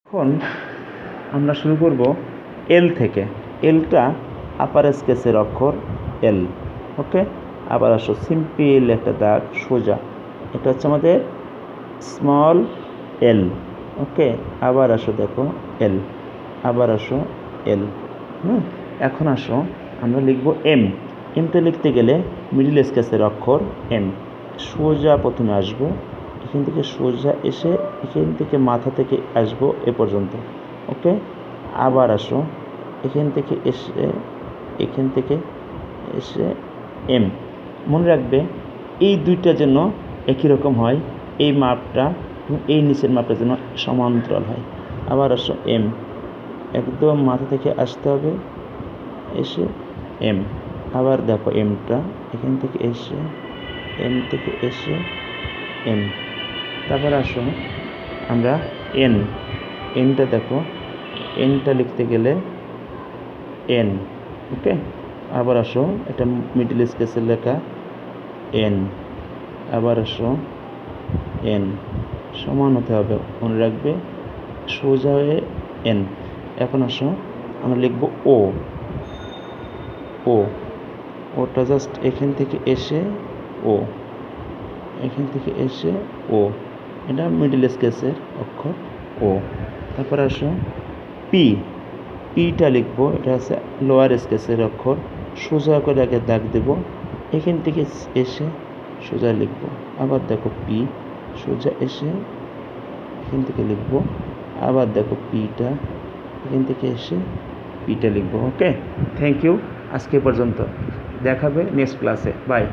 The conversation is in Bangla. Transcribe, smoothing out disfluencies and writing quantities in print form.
এখন আমরা শুরু করব এল থেকে। এলটা আপার স্কেচের অক্ষর এল। ওকে, আবার আসো সিম্পল একটা দাগ সোজা, এটা হচ্ছে আমাদের স্মল এল। ওকে, আবার আসো দেখো এল, আবার আসো এল। এখন আসো আমরা লিখব এম। এমটা লিখতে গেলে মিডিল স্কেচের অক্ষর এম। সোজা প্রথমে আসবো, এখান থেকে সোজা এসে এখান থেকে মাথা থেকে আসবো এ পর্যন্ত। ওকে, আবার আসো এখান থেকে এসে এখান থেকে এসে এম। মনে রাখবে এই দুইটা যেন একই রকম হয়, এই মাপটা এই নিচের মাপটা যেন সমান্তরাল হয়। আবার আসো এম, একদম মাথা থেকে আসতে হবে, এসে এম। আবার দেখো এমটা এখান থেকে এসে এম থেকে এসে এম। তারপর আসো আমরা এন। এনটা দেখো, এনটা লিখতে গেলে এন। ওকে, আবার আসো এটা মিডল স্কেচের লেখা এন। আবার আসো এন, সমান হতে হবে, মনে রাখবে সোজা হয়ে এন। এখন আসো আমরা লিখব ও। ও, ওটা জাস্ট এখান থেকে এসে ও, এখান থেকে এসে ও, এটা মিডল স্কেচের অক্ষর ও। তারপর আসো পি। পিটা লিখবো, এটা হচ্ছে লোয়ার স্কেচের অক্ষর, সোজা করে আগে দাগ দেব, এখান থেকে এসে সোজা লিখব। আবার দেখো পি, সোজা এসে এখান থেকে লিখব। আবার দেখো পিটা এখান থেকে এসে পিটা লিখব। ওকে, থ্যাংক ইউ, আজকে পর্যন্ত, দেখাবে নেক্সট ক্লাসে, বাই।